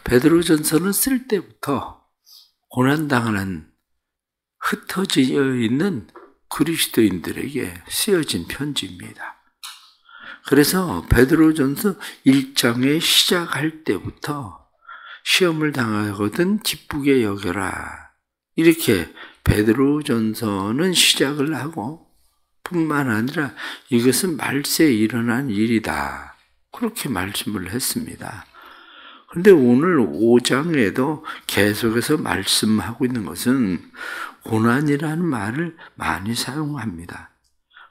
베드로전서는 쓸 때부터 고난당하는 흩어져 있는 그리스도인들에게 쓰여진 편지입니다. 그래서 베드로전서 1장에 시작할 때부터 시험을 당하거든 기쁘게 여겨라. 이렇게 베드로전서는 시작을 하고 뿐만 아니라 이것은 말세에 일어난 일이다. 그렇게 말씀을 했습니다. 그런데 오늘 5장에도 계속해서 말씀하고 있는 것은 고난이라는 말을 많이 사용합니다.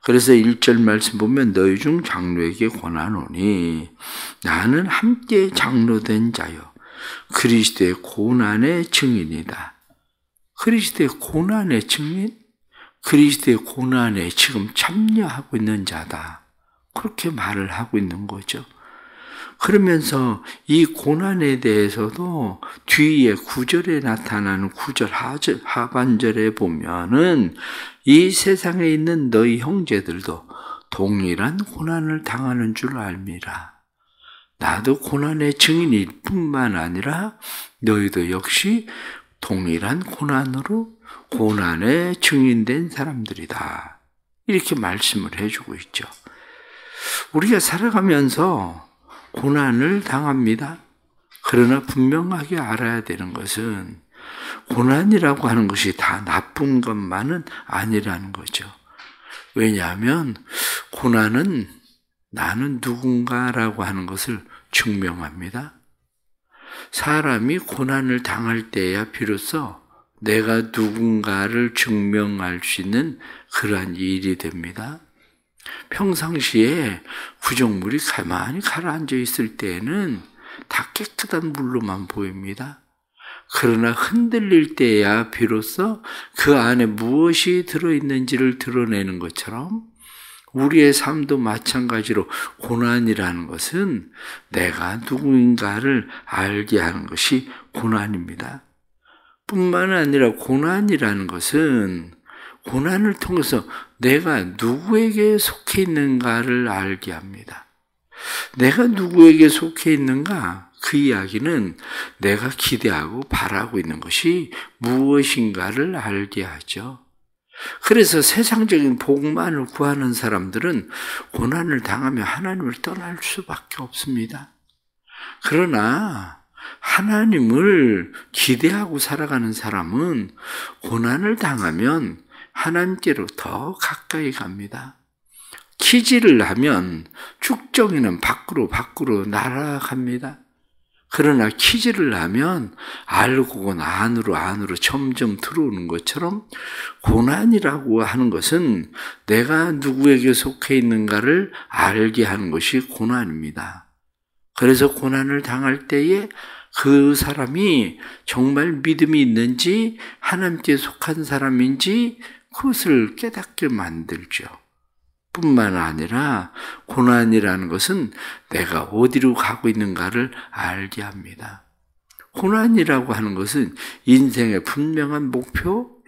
그래서 1절 말씀 보면 너희 중 장로에게 권하노니 나는 함께 장로된 자요 그리스도의 고난의 증인이다. 그리스도의 고난의 증인? 그리스도의 고난에 지금 참여하고 있는 자다. 그렇게 말을 하고 있는 거죠. 그러면서 이 고난에 대해서도 뒤에 9절에 나타나는 9절 하반절에 보면은 이 세상에 있는 너희 형제들도 동일한 고난을 당하는 줄 알미라. 나도 고난의 증인일 뿐만 아니라 너희도 역시 동일한 고난의 증인된 사람들이다. 이렇게 말씀을 해주고 있죠. 우리가 살아가면서 고난을 당합니다. 그러나 분명하게 알아야 되는 것은 고난이라고 하는 것이 다 나쁜 것만은 아니라는 거죠. 왜냐하면 고난은 나는 누군가라고 하는 것을 증명합니다. 사람이 고난을 당할 때야 비로소 내가 누군가를 증명할 수 있는 그러한 일이 됩니다. 평상시에 구정물이 가만히 가라앉아 있을 때에는 다 깨끗한 물로만 보입니다. 그러나 흔들릴 때야 비로소 그 안에 무엇이 들어있는지를 드러내는 것처럼 우리의 삶도 마찬가지로 고난이라는 것은 내가 누구인가를 알게 하는 것이 고난입니다. 뿐만 아니라 고난이라는 것은 고난을 통해서 내가 누구에게 속해 있는가를 알게 합니다. 내가 누구에게 속해 있는가? 그 이야기는 내가 기대하고 바라고 있는 것이 무엇인가를 알게 하죠. 그래서 세상적인 복만을 구하는 사람들은 고난을 당하며 하나님을 떠날 수밖에 없습니다. 그러나 하나님을 기대하고 살아가는 사람은 고난을 당하면 하나님께로 더 가까이 갑니다. 키질을 하면 쭉정이는 밖으로 날아갑니다. 그러나 키질을 하면 알고는 안으로 점점 들어오는 것처럼 고난이라고 하는 것은 내가 누구에게 속해 있는가를 알게 하는 것이 고난입니다. 그래서 고난을 당할 때에 그 사람이 정말 믿음이 있는지 하나님께 속한 사람인지 그것을 깨닫게 만들죠. 뿐만 아니라 고난이라는 것은 내가 어디로 가고 있는가를 알게 합니다. 고난이라고 하는 것은 인생의 분명한 목표,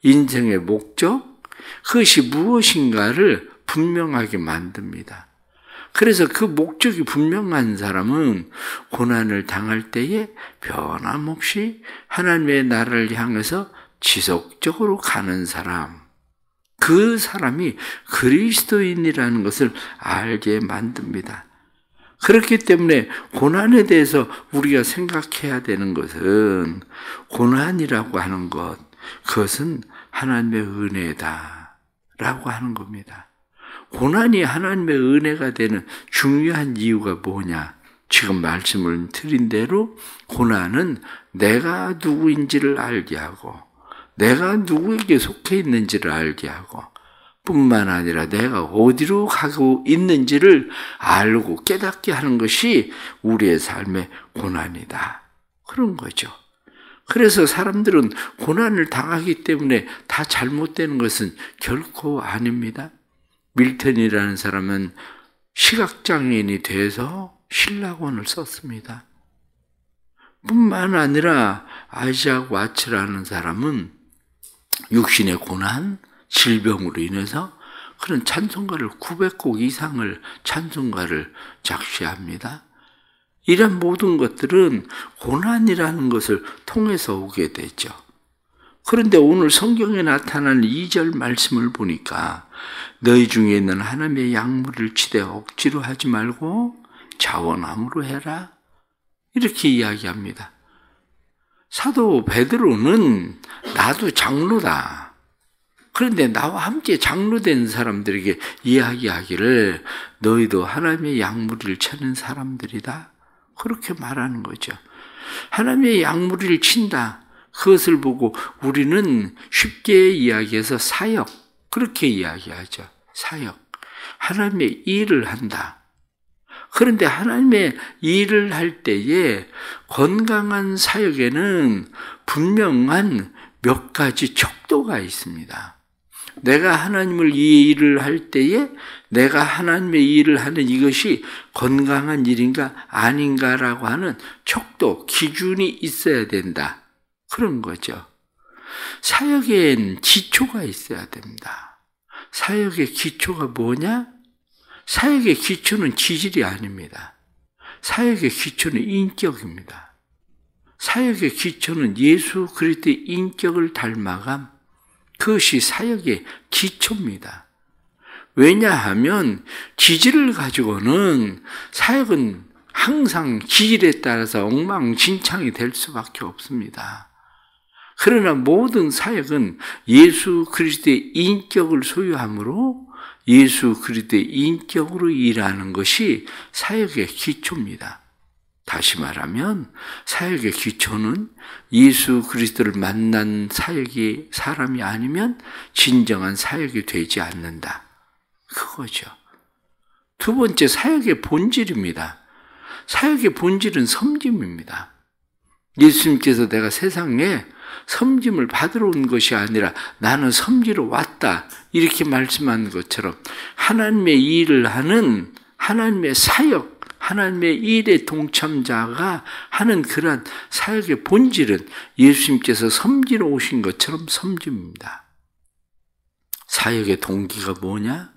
인생의 목적, 그것이 무엇인가를 분명하게 만듭니다. 그래서 그 목적이 분명한 사람은 고난을 당할 때에 변함없이 하나님의 나라를 향해서 지속적으로 가는 사람, 그 사람이 그리스도인이라는 것을 알게 만듭니다. 그렇기 때문에 고난에 대해서 우리가 생각해야 되는 것은 고난이라고 하는 것, 그것은 하나님의 은혜다라고 하는 겁니다. 고난이 하나님의 은혜가 되는 중요한 이유가 뭐냐? 지금 말씀을 드린 대로 고난은 내가 누구인지를 알게 하고 내가 누구에게 속해 있는지를 알게 하고 뿐만 아니라 내가 어디로 가고 있는지를 알고 깨닫게 하는 것이 우리의 삶의 고난이다. 그런 거죠. 그래서 사람들은 고난을 당하기 때문에 다 잘못되는 것은 결코 아닙니다. 밀턴이라는 사람은 시각장애인이 돼서 신라권을 썼습니다. 뿐만 아니라 아이작 와츠라는 사람은 육신의 고난, 질병으로 인해서 그런 찬송가를 900곡 이상을 찬송가를 작시합니다. 이런 모든 것들은 고난이라는 것을 통해서 오게 되죠. 그런데 오늘 성경에 나타나는 2절 말씀을 보니까 너희 중에 있는 하나님의 약물을 치되 억지로 하지 말고 자원함으로 해라. 이렇게 이야기합니다. 사도 베드로는 나도 장로다. 그런데 나와 함께 장로된 사람들에게 이야기하기를 너희도 하나님의 약물을 치는 사람들이다. 그렇게 말하는 거죠. 하나님의 약물을 친다. 그것을 보고 우리는 쉽게 이야기해서 사역, 그렇게 이야기하죠. 사역. 하나님의 일을 한다. 그런데 하나님의 일을 할 때에 건강한 사역에는 분명한 몇 가지 척도가 있습니다. 내가 하나님을 이 일을 할 때에 내가 하나님의 일을 하는 이것이 건강한 일인가 아닌가라고 하는 척도, 기준이 있어야 된다. 그런 거죠. 사역엔 기초가 있어야 됩니다. 사역의 기초가 뭐냐? 사역의 기초는 기질이 아닙니다. 사역의 기초는 인격입니다. 사역의 기초는 예수 그리스도의 인격을 닮아감. 그것이 사역의 기초입니다. 왜냐하면 기질을 가지고는 사역은 항상 기질에 따라서 엉망진창이 될 수밖에 없습니다. 그러나 모든 사역은 예수 그리스도의 인격을 소유하므로 예수 그리스도의 인격으로 일하는 것이 사역의 기초입니다. 다시 말하면 사역의 기초는 예수 그리스도를 만난 사람이 아니면 진정한 사역이 되지 않는다. 그거죠. 두 번째, 사역의 본질입니다. 사역의 본질은 섬김입니다. 예수님께서 내가 세상에 섬김을 받으러 온 것이 아니라 나는 섬기러 왔다. 이렇게 말씀하는 것처럼 하나님의 일을 하는 하나님의 사역, 하나님의 일의 동참자가 하는 그러한 사역의 본질은 예수님께서 섬기러 오신 것처럼 섬김입니다. 사역의 동기가 뭐냐?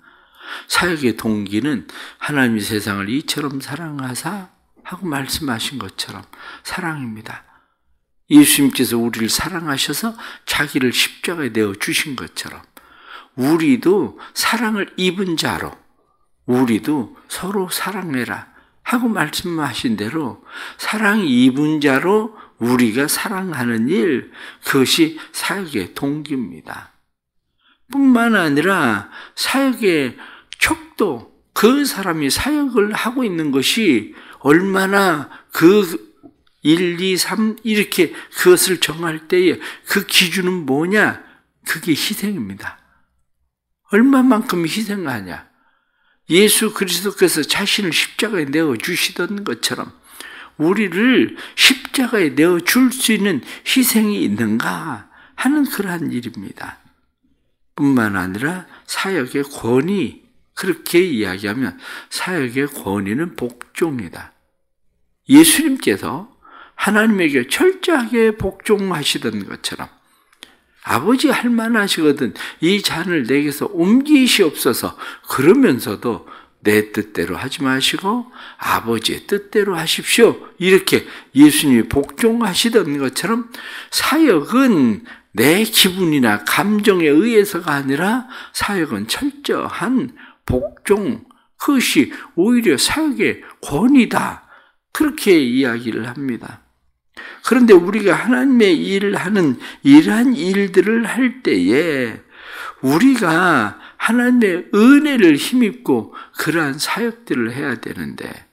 사역의 동기는 하나님이 세상을 이처럼 사랑하사 하고 말씀하신 것처럼 사랑입니다. 예수님께서 우리를 사랑하셔서 자기를 십자가에 내어 주신 것처럼 우리도 사랑을 입은 자로 우리도 서로 사랑해라 하고 말씀하신 대로 사랑이 입은 자로 우리가 사랑하는 일, 그것이 사역의 동기입니다. 뿐만 아니라 사역의 척도, 그 사람이 사역을 하고 있는 것이 얼마나 그 1, 2, 3 이렇게 그것을 정할 때에 그 기준은 뭐냐? 그게 희생입니다. 얼마만큼 희생하냐? 예수 그리스도께서 자신을 십자가에 내어주시던 것처럼 우리를 십자가에 내어줄 수 있는 희생이 있는가 하는 그러한 일입니다. 뿐만 아니라 사역의 권위, 그렇게 이야기하면 사역의 권위는 복종이다. 예수님께서 하나님에게 철저하게 복종하시던 것처럼 아버지 할 만하시거든 이 잔을 내게서 옮기시옵소서 그러면서도 내 뜻대로 하지 마시고 아버지의 뜻대로 하십시오. 이렇게 예수님이 복종하시던 것처럼 사역은 내 기분이나 감정에 의해서가 아니라 사역은 철저한 복종, 그것이 오히려 사역의 권위다. 그렇게 이야기를 합니다. 그런데 우리가 하나님의 일을 하는 이러한 일들을 할 때에 우리가 하나님의 은혜를 힘입고 그러한 사역들을 해야 되는데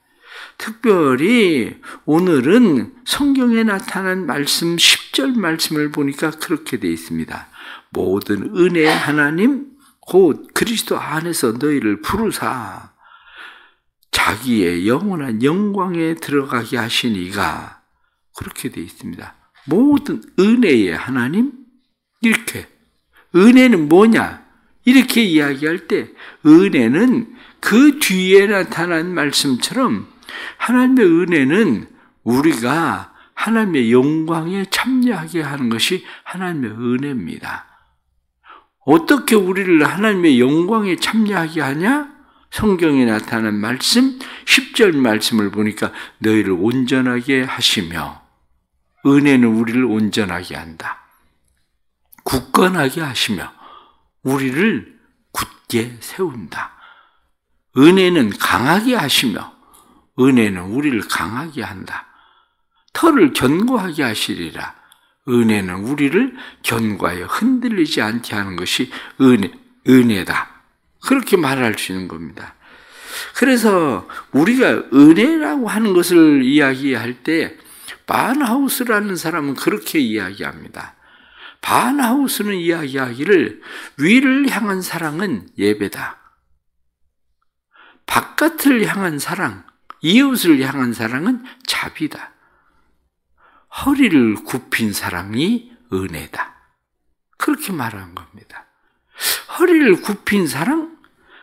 특별히 오늘은 성경에 나타난 말씀 10절 말씀을 보니까 그렇게 되어 있습니다. 모든 은혜의 하나님 곧 그리스도 안에서 너희를 부르사 자기의 영원한 영광에 들어가게 하시니가 그렇게 되어 있습니다. 모든 은혜의 하나님 이렇게 은혜는 뭐냐? 이렇게 이야기할 때 은혜는 그 뒤에 나타난 말씀처럼 하나님의 은혜는 우리가 하나님의 영광에 참여하게 하는 것이 하나님의 은혜입니다. 어떻게 우리를 하나님의 영광에 참여하게 하냐? 성경에 나타난 말씀, 10절 말씀을 보니까 너희를 온전하게 하시며, 은혜는 우리를 온전하게 한다. 굳건하게 하시며 우리를 굳게 세운다. 은혜는 강하게 하시며 은혜는 우리를 강하게 한다. 터를 견고하게 하시리라. 은혜는 우리를 견고하여 흔들리지 않게 하는 것이 은혜다. 그렇게 말할 수 있는 겁니다. 그래서 우리가 은혜라고 하는 것을 이야기할 때 바하우스라는 사람은 그렇게 이야기합니다. 바하우스는 이야기하기를 위를 향한 사랑은 예배다. 바깥을 향한 사랑, 이웃을 향한 사랑은 자비다. 허리를 굽힌 사랑이 은혜다. 그렇게 말한 겁니다. 허리를 굽힌 사랑?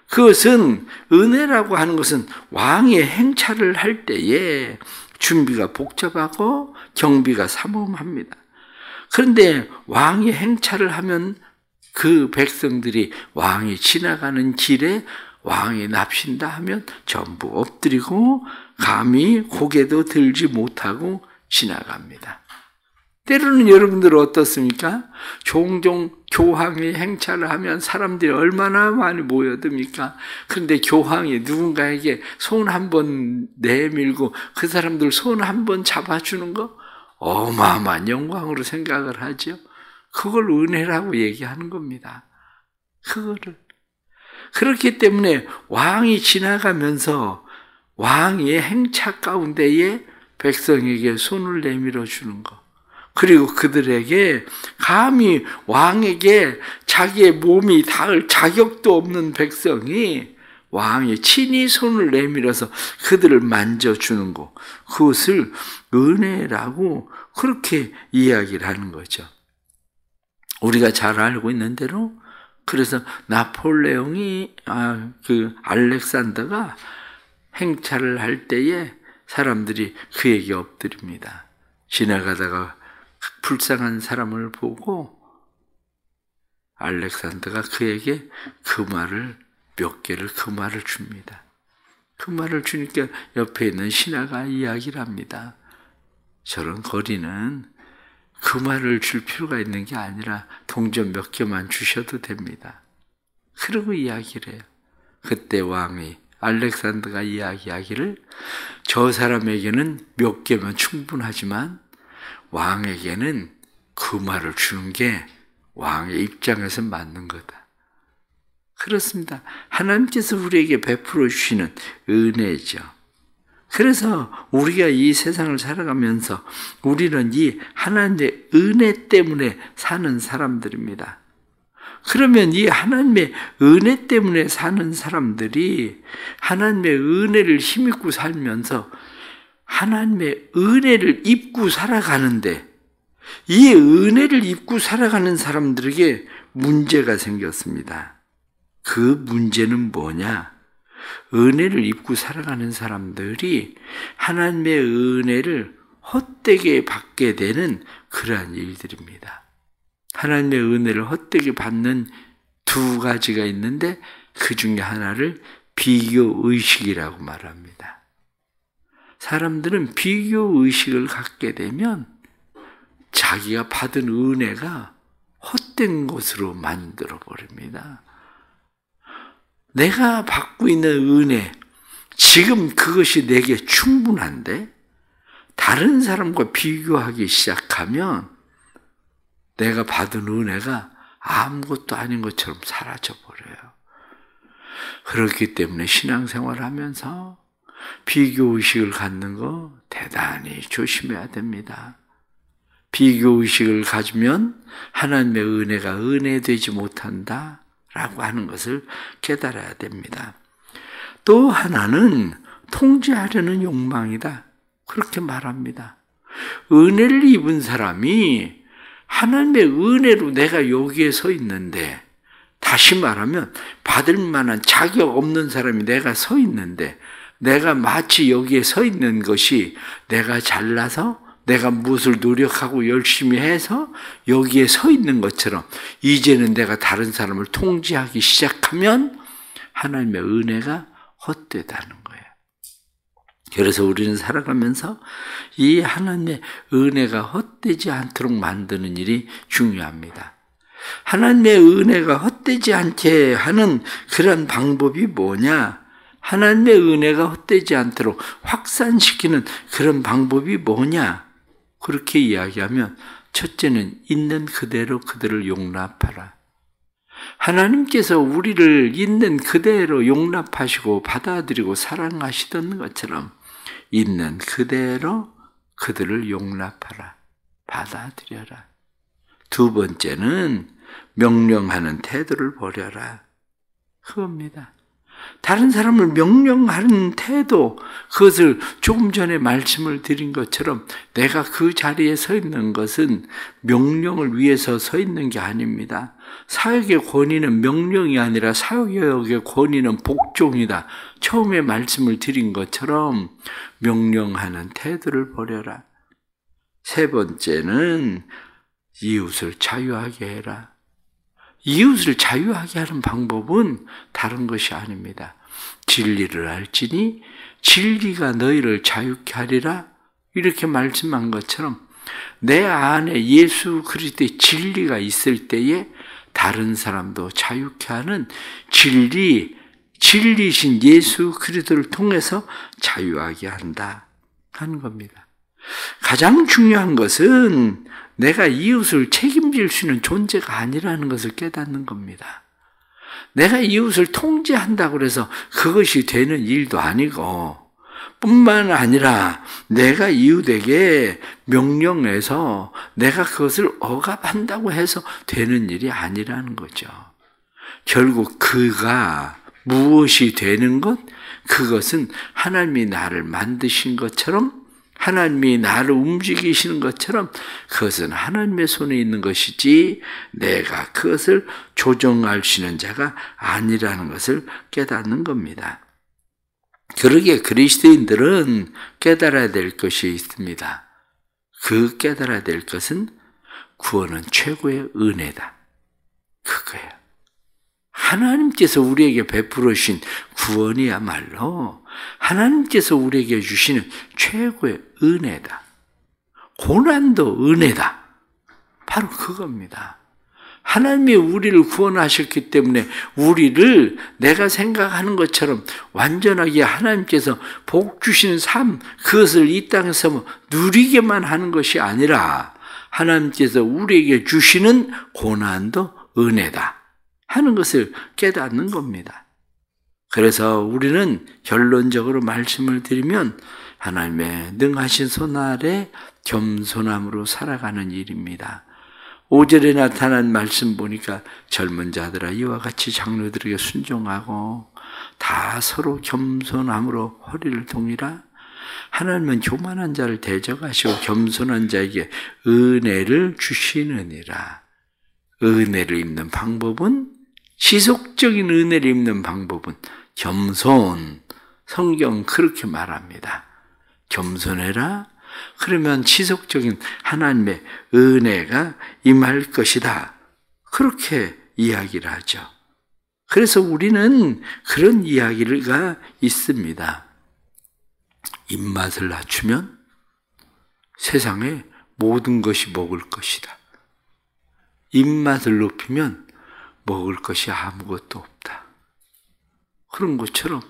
그것은 은혜라고 하는 것은 왕의 행차를 할 때에 준비가 복잡하고 경비가 삼엄합니다. 그런데 왕이 행차를 하면 그 백성들이 왕이 지나가는 길에 왕이 납신다 하면 전부 엎드리고 감히 고개도 들지 못하고 지나갑니다. 때로는 여러분들 어떻습니까? 종종 교황이 행차를 하면 사람들이 얼마나 많이 모여듭니까? 그런데 교황이 누군가에게 손 한번 내밀고 그 사람들 손 한번 잡아주는 거 어마어마한 영광으로 생각을 하죠. 그걸 은혜라고 얘기하는 겁니다. 그거를. 그렇기 때문에 왕이 지나가면서 왕의 행차 가운데에 백성에게 손을 내밀어 주는 것, 그리고 그들에게 감히 왕에게 자기의 몸이 닿을 자격도 없는 백성이 왕이 친히 손을 내밀어서 그들을 만져주는 것, 그것을 은혜라고 그렇게 이야기를 하는 거죠. 우리가 잘 알고 있는 대로 그래서 나폴레옹이 알렉산더가 행차를 할 때에 사람들이 그에게 엎드립니다. 지나가다가 불쌍한 사람을 보고 알렉산더가 그에게 몇 개를 그 말을 줍니다. 그 말을 주니까 옆에 있는 신하가 이야기를 합니다. 저런 거리는 그 말을 줄 필요가 있는 게 아니라 동전 몇 개만 주셔도 됩니다. 그러고 이야기를 해요. 그때 왕이 알렉산더가 이야기하기를 저 사람에게는 몇 개면 충분하지만 왕에게는 그 말을 주는 게 왕의 입장에서 맞는 거다. 그렇습니다. 하나님께서 우리에게 베풀어 주시는 은혜죠. 그래서 우리가 이 세상을 살아가면서 우리는 이 하나님의 은혜 때문에 사는 사람들입니다. 그러면 이 하나님의 은혜 때문에 사는 사람들이 하나님의 은혜를 힘입고 살면서 하나님의 은혜를 입고 살아가는데, 이 은혜를 입고 살아가는 사람들에게 문제가 생겼습니다. 그 문제는 뭐냐? 은혜를 입고 살아가는 사람들이 하나님의 은혜를 헛되게 받게 되는 그러한 일들입니다. 하나님의 은혜를 헛되게 받는 두 가지가 있는데 그 중에 하나를 비교의식이라고 말합니다. 사람들은 비교의식을 갖게 되면 자기가 받은 은혜가 헛된 것으로 만들어버립니다. 내가 받고 있는 은혜, 지금 그것이 내게 충분한데 다른 사람과 비교하기 시작하면 내가 받은 은혜가 아무것도 아닌 것처럼 사라져버려요. 그렇기 때문에 신앙생활을 하면서 비교의식을 갖는 거 대단히 조심해야 됩니다. 비교의식을 가지면 하나님의 은혜가 은혜되지 못한다 라고 하는 것을 깨달아야 됩니다. 또 하나는 통제하려는 욕망이다. 그렇게 말합니다. 은혜를 입은 사람이 하나님의 은혜로 내가 여기에 서 있는데, 다시 말하면 받을 만한 자격 없는 사람이 내가 서 있는데, 내가 마치 여기에 서 있는 것이 내가 잘나서 내가 무엇을 노력하고 열심히 해서 여기에 서 있는 것처럼 이제는 내가 다른 사람을 통제하기 시작하면 하나님의 은혜가 헛되다는 거예요. 그래서 우리는 살아가면서 이 하나님의 은혜가 헛되지 않도록 만드는 일이 중요합니다. 하나님의 은혜가 헛되지 않게 하는 그런 방법이 뭐냐? 하나님의 은혜가 헛되지 않도록 확산시키는 그런 방법이 뭐냐? 그렇게 이야기하면 첫째는 있는 그대로 그들을 용납하라. 하나님께서 우리를 있는 그대로 용납하시고 받아들이고 사랑하시던 것처럼 있는 그대로 그들을 용납하라. 받아들여라. 두 번째는 명령하는 태도를 버려라. 그겁니다. 다른 사람을 명령하는 태도, 그것을 조금 전에 말씀을 드린 것처럼 내가 그 자리에 서 있는 것은 명령을 위해서 서 있는 게 아닙니다. 사역의 권위는 명령이 아니라 사역의 권위는 복종이다. 처음에 말씀을 드린 것처럼 명령하는 태도를 버려라. 세 번째는 이웃을 자유하게 해라. 이웃을 자유하게 하는 방법은 다른 것이 아닙니다. 진리를 알지니 진리가 너희를 자유케 하리라. 이렇게 말씀한 것처럼 내 안에 예수 그리스도의 진리가 있을 때에 다른 사람도 자유케 하는 진리이신 예수 그리스도를 통해서 자유하게 한다 하는 겁니다. 가장 중요한 것은 내가 이웃을 책임질 수 있는 존재가 아니라는 것을 깨닫는 겁니다. 내가 이웃을 통제한다고 해서 그것이 되는 일도 아니고, 뿐만 아니라 내가 이웃에게 명령해서 내가 그것을 억압한다고 해서 되는 일이 아니라는 거죠. 결국 그가 무엇이 되는 것? 그것은 하나님이 나를 만드신 것처럼, 하나님이 나를 움직이시는 것처럼 그것은 하나님의 손에 있는 것이지 내가 그것을 조정할 수 있는 자가 아니라는 것을 깨닫는 겁니다. 그러기에 그리스도인들은 깨달아야 될 것이 있습니다. 그 깨달아야 될 것은 구원은 최고의 은혜다. 그거예요. 하나님께서 우리에게 베풀으신 구원이야말로 하나님께서 우리에게 주시는 최고의 은혜다. 고난도 은혜다. 바로 그겁니다. 하나님이 우리를 구원하셨기 때문에 우리를 내가 생각하는 것처럼 완전하게 하나님께서 복 주시는 삶, 그것을 이 땅에서 누리게만 하는 것이 아니라 하나님께서 우리에게 주시는 고난도 은혜다 하는 것을 깨닫는 겁니다. 그래서 우리는 결론적으로 말씀을 드리면 하나님의 능하신 손 아래 겸손함으로 살아가는 일입니다. 5절에 나타난 말씀 보니까 젊은 자들아 이와 같이 장로들에게 순종하고 다 서로 겸손함으로 허리를 동이라. 하나님은 교만한 자를 대적하시고 겸손한 자에게 은혜를 주시느니라. 은혜를 입는 방법은, 지속적인 은혜를 입는 방법은 겸손. 성경 그렇게 말합니다. 겸손해라. 그러면 지속적인 하나님의 은혜가 임할 것이다. 그렇게 이야기를 하죠. 그래서 우리는 그런 이야기가 있습니다. 입맛을 낮추면 세상에 모든 것이 먹을 것이다. 입맛을 높이면 먹을 것이 아무것도 없다. 그런 것처럼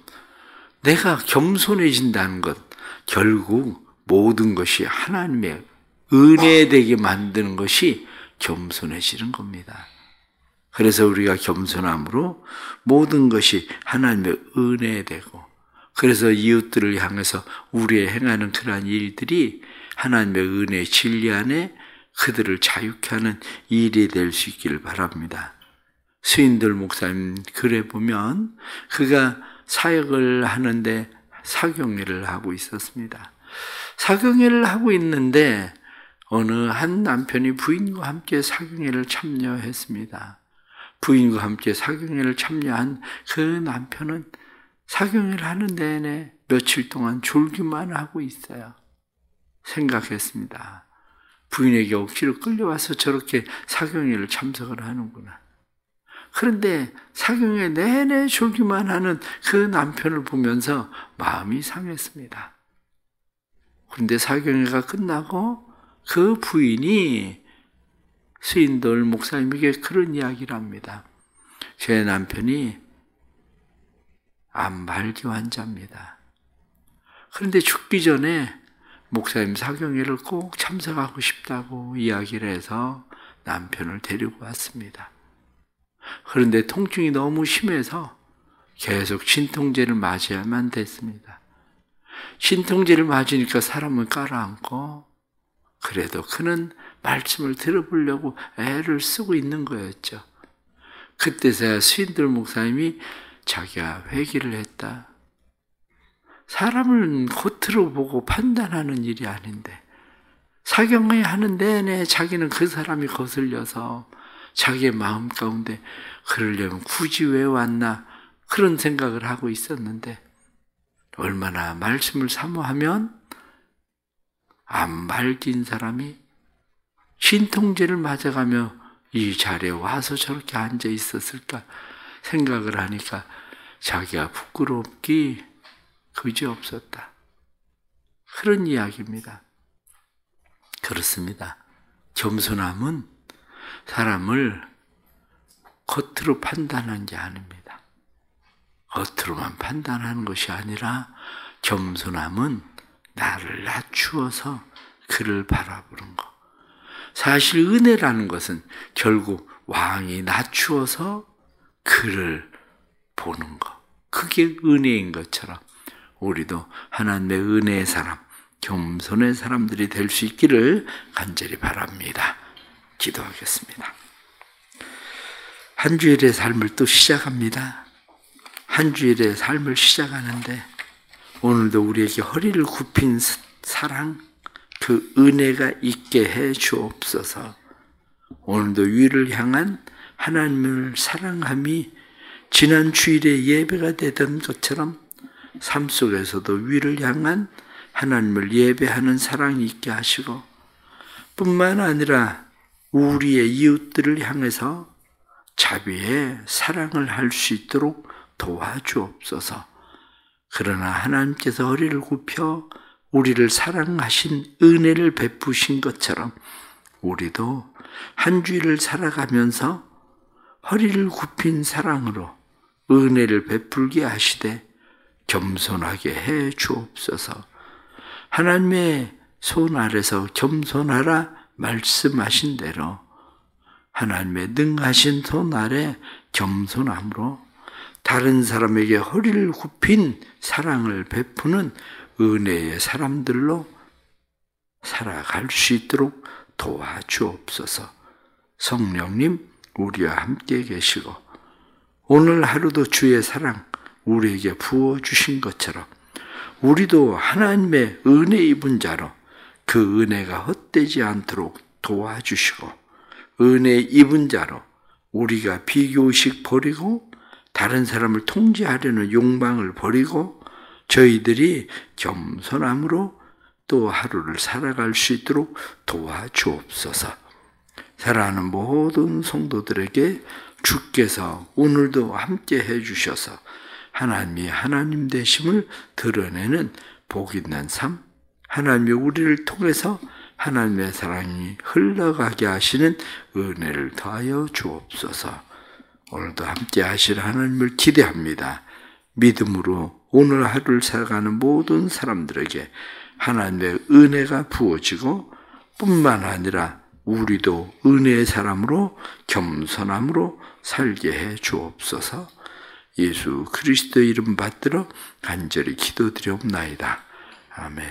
내가 겸손해진다는 것, 결국 모든 것이 하나님의 은혜되게 만드는 것이 겸손해지는 겁니다. 그래서 우리가 겸손함으로 모든 것이 하나님의 은혜되고, 그래서 이웃들을 향해서 우리의 행하는 그러한 일들이 하나님의 은혜의 진리 안에 그들을 자유케 하는 일이 될 수 있기를 바랍니다. 스윈들 목사님 글에 보면 그가 사역을 하는데 사경회를 하고 있었습니다. 사경회를 하고 있는데 어느 한 남편이 부인과 함께 사경회를 참여했습니다. 부인과 함께 사경회를 참여한 그 남편은 사경회를 하는 내내 며칠 동안 졸기만 하고 있어요. 생각했습니다. 부인에게 억지로 끌려와서 저렇게 사경회를 참석을 하는구나. 그런데 사경에 내내 졸기만 하는 그 남편을 보면서 마음이 상했습니다. 그런데 사경회가 끝나고 그 부인이 스윈돌 목사님에게 그런 이야기를 합니다. 제 남편이 암말기 환자입니다. 그런데 죽기 전에 목사님 사경회를 꼭 참석하고 싶다고 이야기를 해서 남편을 데리고 왔습니다. 그런데 통증이 너무 심해서 계속 진통제를 맞아야만 됐습니다. 진통제를 맞으니까 사람은 깔아앉고 그래도 그는 말씀을 들어보려고 애를 쓰고 있는 거였죠. 그때서야 스윈돌 목사님이 자기가 회개를 했다. 사람을 겉으로 보고 판단하는 일이 아닌데 사경회 하는 내내 자기는 그 사람이 거슬려서 자기의 마음 가운데 그러려면 굳이 왜 왔나 그런 생각을 하고 있었는데 얼마나 말씀을 사모하면 암 말긴 사람이 진통제를 맞아가며 이 자리에 와서 저렇게 앉아 있었을까 생각을 하니까 자기가 부끄럽기 그지없었다. 그런 이야기입니다. 그렇습니다. 겸손함은 사람을 겉으로 판단하는 게 아닙니다. 겉으로만 판단하는 것이 아니라 겸손함은 나를 낮추어서 그를 바라보는 것. 사실 은혜라는 것은 결국 왕이 낮추어서 그를 보는 것. 그게 은혜인 것처럼 우리도 하나님의 은혜의 사람, 겸손의 사람들이 될 수 있기를 간절히 바랍니다. 기도하겠습니다. 한 주일의 삶을 또 시작합니다. 한 주일의 삶을 시작하는데 오늘도 우리에게 허리를 굽힌 사랑, 그 은혜가 있게 해 주옵소서. 오늘도 위를 향한 하나님을 사랑함이 지난 주일의 예배가 되던 것처럼 삶 속에서도 위를 향한 하나님을 예배하는 사랑이 있게 하시고 뿐만 아니라 우리의 이웃들을 향해서 자비의 사랑을 할 수 있도록 도와주옵소서. 그러나 하나님께서 허리를 굽혀 우리를 사랑하신 은혜를 베푸신 것처럼 우리도 한 주일을 살아가면서 허리를 굽힌 사랑으로 은혜를 베풀게 하시되 겸손하게 해 주옵소서. 하나님의 손 아래서 겸손하라 말씀하신 대로 하나님의 능하신 손 아래 겸손함으로 다른 사람에게 허리를 굽힌 사랑을 베푸는 은혜의 사람들로 살아갈 수 있도록 도와주옵소서. 성령님 우리와 함께 계시고 오늘 하루도 주의 사랑 우리에게 부어주신 것처럼 우리도 하나님의 은혜 입은 자로 그 은혜가 헛되지 않도록 도와주시고 은혜 입은 자로 우리가 비교의식 버리고 다른 사람을 통제하려는 욕망을 버리고 저희들이 겸손함으로 또 하루를 살아갈 수 있도록 도와주옵소서. 사랑하는 모든 성도들에게 주께서 오늘도 함께 해주셔서 하나님이 하나님 되심을 드러내는 복 있는 삶, 하나님이 우리를 통해서 하나님의 사랑이 흘러가게 하시는 은혜를 더하여 주옵소서. 오늘도 함께 하실 하나님을 기대합니다. 믿음으로 오늘 하루를 살아가는 모든 사람들에게 하나님의 은혜가 부어지고 뿐만 아니라 우리도 은혜의 사람으로 겸손함으로 살게 해 주옵소서. 예수 그리스도의 이름 받들어 간절히 기도드리옵나이다. 아멘.